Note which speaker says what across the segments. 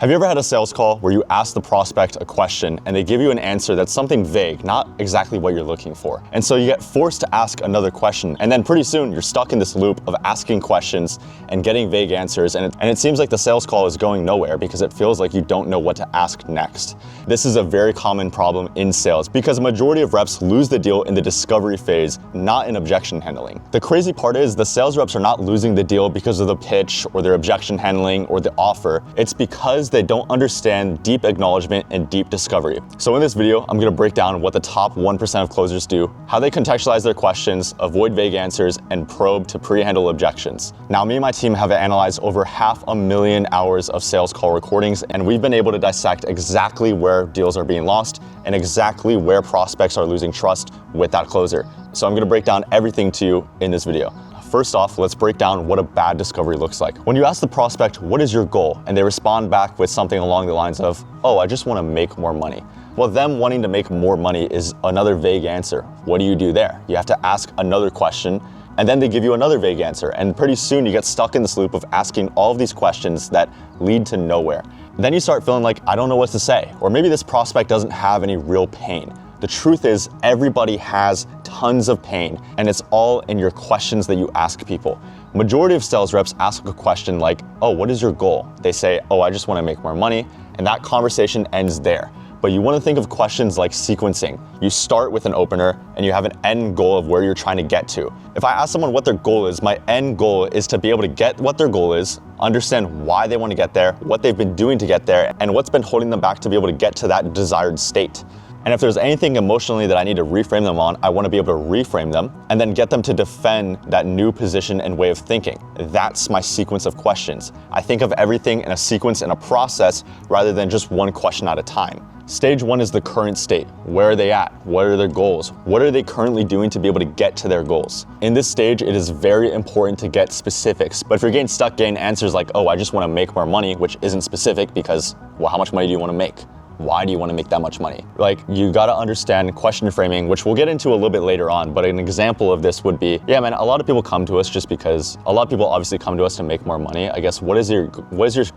Speaker 1: Have you ever had a sales call where you ask the prospect a question and they give you an answer that's something vague, not exactly what you're looking for? And so you get forced to ask another question, and then pretty soon you're stuck in this loop of asking questions and getting vague answers, and it seems like the sales call is going nowhere because it feels like you don't know what to ask next. This is a very common problem in sales because a majority of reps lose the deal in the discovery phase, not in objection handling. The crazy part is the sales reps are not losing the deal because of the pitch or their objection handling or the offer. It's because they don't understand deep acknowledgement and deep discovery. So in this video, I'm gonna break down what the top 1% of closers do, how they contextualize their questions, avoid vague answers, and probe to pre-handle objections. Now, me and my team have analyzed over 500,000 hours of sales call recordings, and we've been able to dissect exactly where deals are being lost and exactly where prospects are losing trust with that closer. So I'm gonna break down everything to you in this video. First off, let's break down what a bad discovery looks like. When you ask the prospect, what is your goal? And they respond back with something along the lines of, oh, I just wanna make more money. Well, them wanting to make more money is another vague answer. What do you do there? You have to ask another question, and then they give you another vague answer. And pretty soon you get stuck in this loop of asking all of these questions that lead to nowhere. Then you start feeling like, I don't know what to say. Or maybe this prospect doesn't have any real pain. The truth is, everybody has tons of pain, and it's all in your questions that you ask people. Majority of sales reps ask a question like, oh, what is your goal? They say, oh, I just want to make more money, and that conversation ends there. But you want to think of questions like sequencing. You start with an opener, and you have an end goal of where you're trying to get to. If I ask someone what their goal is, my end goal is to be able to get what their goal is, understand why they want to get there, what they've been doing to get there, and what's been holding them back to be able to get to that desired state. And if there's anything emotionally that I need to reframe them on, I want to be able to reframe them and then get them to defend that new position and way of thinking. That's my sequence of questions. I think of everything in a sequence and a process rather than just one question at a time. Stage one is the current state. Where are they at? What are their goals? What are they currently doing to be able to get to their goals? In this stage, it is very important to get specifics. But if you're getting stuck getting answers like, oh, I just want to make more money, which isn't specific because, well, how much money do you want to make? Why do you want to make that much money? Like, you got to understand question framing, which we'll get into a little bit later on, but an example of this would be, yeah, man, a lot of people come to us just because a lot of people obviously come to us to make more money. I guess, what is your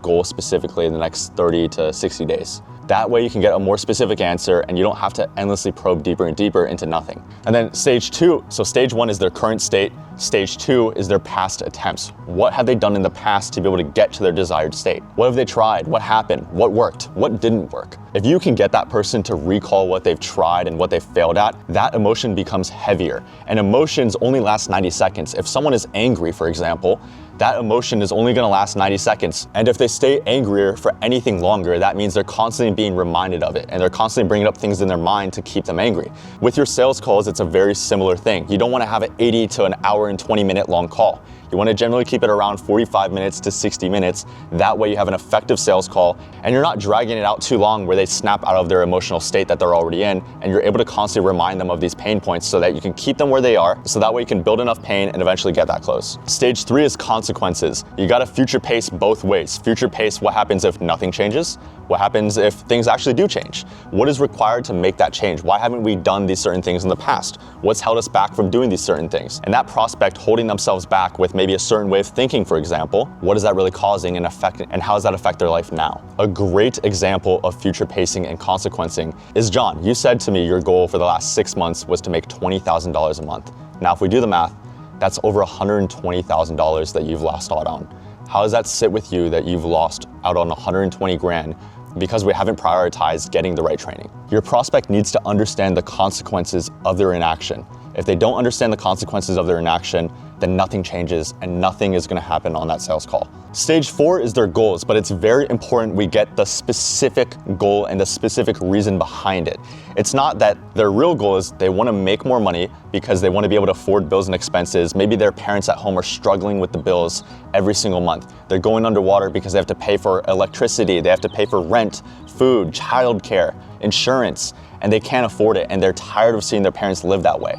Speaker 1: goal specifically in the next 30 to 60 days? That way you can get a more specific answer and you don't have to endlessly probe deeper and deeper into nothing. And then stage two, so stage one is their current state. Stage two is their past attempts. What have they done in the past to be able to get to their desired state? What have they tried? What happened? What worked? What didn't work? If you can get that person to recall what they've tried and what they've failed at, that emotion becomes heavier. And emotions only last 90 seconds. If someone is angry, for example, that emotion is only gonna last 90 seconds. And if they stay angrier for anything longer, that means they're constantly being reminded of it and they're constantly bringing up things in their mind to keep them angry. With your sales calls, it's a very similar thing. You don't wanna have an 80 to an hour and 20-minute long call. You want to generally keep it around 45 minutes to 60 minutes. That way you have an effective sales call and you're not dragging it out too long where they snap out of their emotional state that they're already in, and you're able to constantly remind them of these pain points so that you can keep them where they are, so that way you can build enough pain and eventually get that close. Stage three is consequences. You got to future pace both ways. Future pace, what happens if nothing changes? What happens if things actually do change? What is required to make that change? Why haven't we done these certain things in the past? What's held us back from doing these certain things? And that prospect holding themselves back with maybe a certain way of thinking, for example, what is that really causing and affecting, and how does that affect their life now? A great example of future pacing and consequencing is, John, you said to me your goal for the last 6 months was to make $20,000 a month. Now, if we do the math, that's over $120,000 that you've lost out on. How does that sit with you that you've lost out on 120 grand because we haven't prioritized getting the right training? Your prospect needs to understand the consequences of their inaction. If they don't understand the consequences of their inaction, then nothing changes and nothing is going to happen on that sales call. Stage four is their goals, but it's very important we get the specific goal and the specific reason behind it. It's not that their real goal is they want to make more money because they want to be able to afford bills and expenses. Maybe their parents at home are struggling with the bills every single month. They're going underwater because they have to pay for electricity, they have to pay for rent, food, childcare, insurance, and they can't afford it, and they're tired of seeing their parents live that way.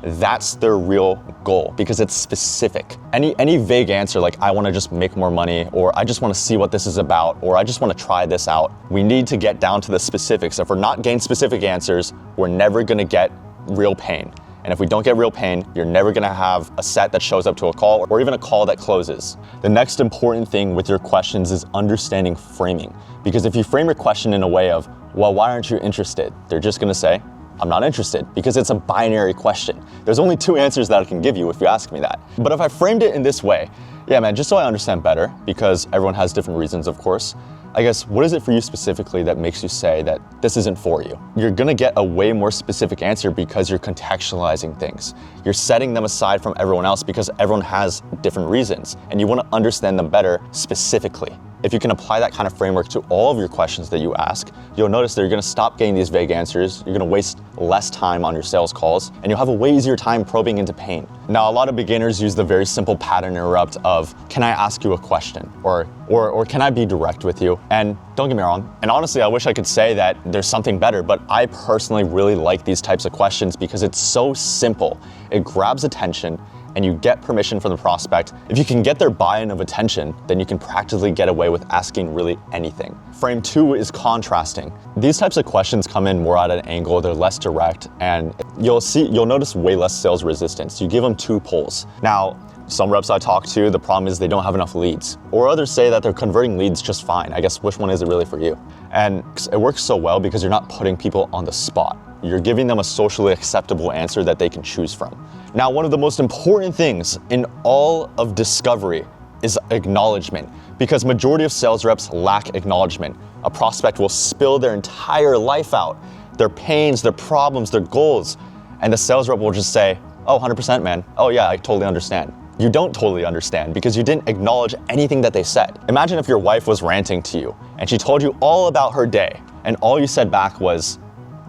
Speaker 1: That's their real goal because it's specific. Any vague answer like, I want to just make more money, or I just want to see what this is about, or I just want to try this out. We need to get down to the specifics. If we're not getting specific answers, we're never going to get real pain. And if we don't get real pain, you're never gonna have a set that shows up to a call or even a call that closes. The next important thing with your questions is understanding framing. Because if you frame your question in a way of, well, why aren't you interested? They're just gonna say, I'm not interested, because it's a binary question. There's only two answers that I can give you if you ask me that. But if I framed it in this way, yeah, man, just so I understand better, because everyone has different reasons, of course, I guess, what is it for you specifically that makes you say that this isn't for you? You're gonna get a way more specific answer because you're contextualizing things. You're setting them aside from everyone else because everyone has different reasons, and you wanna understand them better specifically. If you can apply that kind of framework to all of your questions that you ask, you'll notice that you're gonna stop getting these vague answers, you're gonna waste less time on your sales calls, and you'll have a way easier time probing into pain. Now, a lot of beginners use the very simple pattern interrupt of, can I ask you a question? Or can I be direct with you? And don't get me wrong, and honestly, I wish I could say that there's something better, but I personally really like these types of questions because it's so simple. It grabs attention, and you get permission from the prospect. If you can get their buy-in of attention, then you can practically get away with asking really anything. Frame 2 is contrasting. These types of questions come in more at an angle, they're less direct, and you'll notice way less sales resistance. You give them 2 poles. Now, some reps I talk to, the problem is they don't have enough leads. Or others say that they're converting leads just fine. I guess which one is it really for you? And it works so well because you're not putting people on the spot. You're giving them a socially acceptable answer that they can choose from. Now, one of the most important things in all of discovery is acknowledgement, because majority of sales reps lack acknowledgement. A prospect will spill their entire life out, their pains, their problems, their goals, and the sales rep will just say, oh, 100% man, oh yeah, I totally understand. You don't totally understand because you didn't acknowledge anything that they said. Imagine if your wife was ranting to you and she told you all about her day and all you said back was,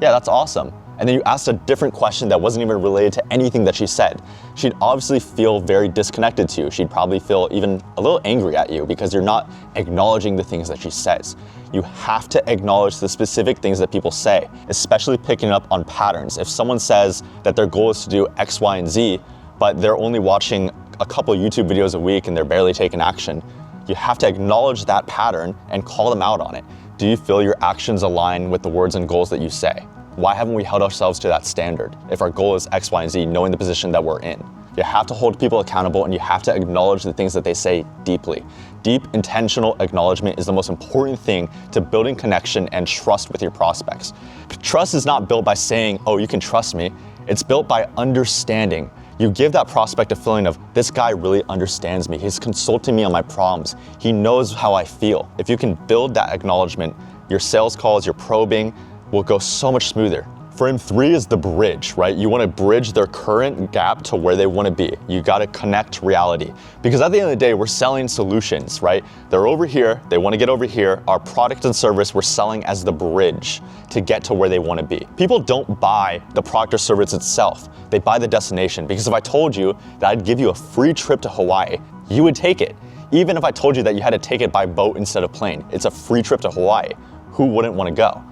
Speaker 1: yeah, that's awesome. And then you asked a different question that wasn't even related to anything that she said. She'd obviously feel very disconnected to you. She'd probably feel even a little angry at you because you're not acknowledging the things that she says. You have to acknowledge the specific things that people say, especially picking up on patterns. If someone says that their goal is to do X, Y, and Z, but they're only watching a couple YouTube videos a week and they're barely taking action, you have to acknowledge that pattern and call them out on it. Do you feel your actions align with the words and goals that you say? Why haven't we held ourselves to that standard if our goal is X, Y, and Z, knowing the position that we're in? You have to hold people accountable and you have to acknowledge the things that they say deeply. Deep, intentional acknowledgement is the most important thing to building connection and trust with your prospects. Trust is not built by saying, oh, you can trust me. It's built by understanding. You give that prospect a feeling of, this guy really understands me. He's consulting me on my problems. He knows how I feel. If you can build that acknowledgement, your sales calls, your probing will go so much smoother. Frame 3 is the bridge, right? You wanna bridge their current gap to where they wanna be. You gotta connect reality. Because at the end of the day, we're selling solutions, right? They're over here, they wanna get over here. Our product and service we're selling as the bridge to get to where they wanna be. People don't buy the product or service itself, they buy the destination. Because if I told you that I'd give you a free trip to Hawaii, you would take it. Even if I told you that you had to take it by boat instead of plane, it's a free trip to Hawaii. Who wouldn't wanna go?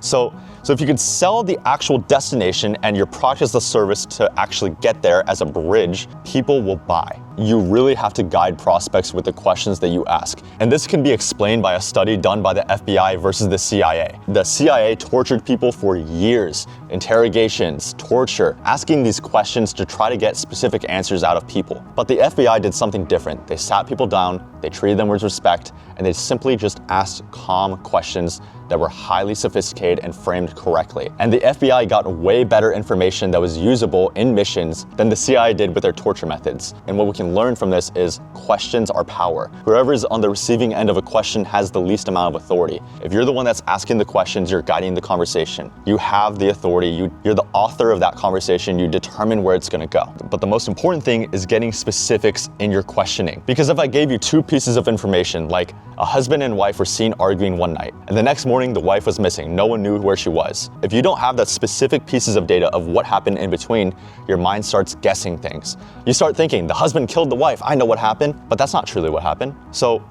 Speaker 1: So if you could sell the actual destination and your product as the service to actually get there as a bridge, people will buy. You really have to guide prospects with the questions that you ask. And this can be explained by a study done by the FBI versus the CIA. The CIA tortured people for years, interrogations, torture, asking these questions to try to get specific answers out of people. But the FBI did something different. They sat people down, they treated them with respect, and they simply just asked calm questions that were highly sophisticated and framed correctly. And the FBI got way better information that was usable in missions than the CIA did with their torture methods. And what we can learn from this is questions are power. Whoever is on the receiving end of a question has the least amount of authority. If you're the one that's asking the questions, you're guiding the conversation. You have the authority, you're the author of that conversation, you determine where it's gonna go. But the most important thing is getting specifics in your questioning. Because if I gave you 2 pieces of information, like a husband and wife were seen arguing one night, and the next morning the wife was missing, no one knew where she was. If you don't have that specific pieces of data of what happened in between, your mind starts guessing things. You start thinking, the husband killed the wife, I know what happened, but that's not truly what happened.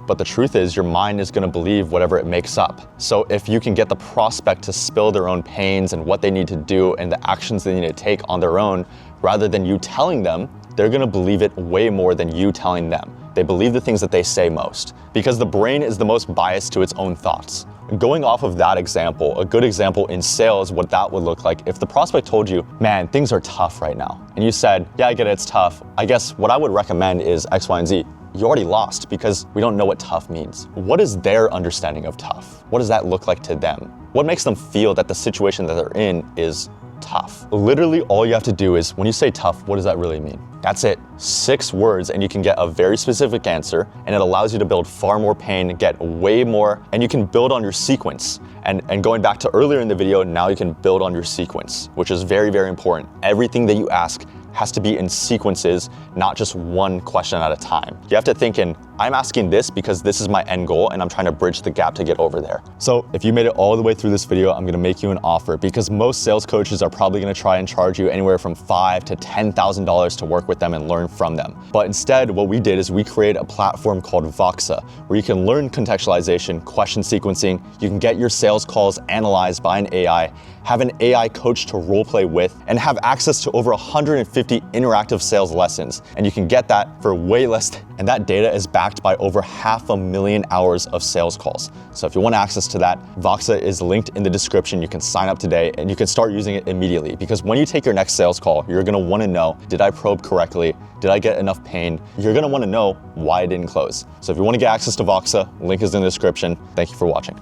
Speaker 1: But the truth is your mind is gonna believe whatever it makes up. So if you can get the prospect to spill their own pains and what they need to do and the actions they need to take on their own, rather than you telling them, they're gonna believe it way more than you telling them. they believe the things that they say most, because the brain is the most biased to its own thoughts. Going off of that example, a good example in sales, what that would look like if the prospect told you, man, things are tough right now. And you said, yeah, I get it, it's tough. I guess what I would recommend is X, Y, and Z. You already lost because we don't know what tough means. What is their understanding of tough? What does that look like to them? What makes them feel that the situation that they're in is tough? Literally all you have to do is, when you say tough, what does that really mean? That's it. 6 words and you can get a very specific answer, and it allows you to build far more pain, get way more, and you can build on your sequence. And going back to earlier in the video, now you can build on your sequence, which is very, very important. Everything that you ask has to be in sequences, not just one question at a time. You have to think in, I'm asking this because this is my end goal and I'm trying to bridge the gap to get over there. So if you made it all the way through this video, I'm gonna make you an offer, because most sales coaches are probably gonna try and charge you anywhere from $5,000 to $10,000 to work with them and learn from them. But instead, what we did is we created a platform called Voxa, where you can learn contextualization, question sequencing, you can get your sales calls analyzed by an AI, have an AI coach to role play with, and have access to over 150 interactive sales lessons. And you can get that for way less, and that data is backed by over 500,000 hours of sales calls. So if you want access to that, Voxa is linked in the description. You can sign up today and you can start using it immediately, because when you take your next sales call, you're gonna wanna know, did I probe correctly? Did I get enough pain? You're gonna wanna know why it didn't close. So if you wanna get access to Voxa, link is in the description. Thank you for watching.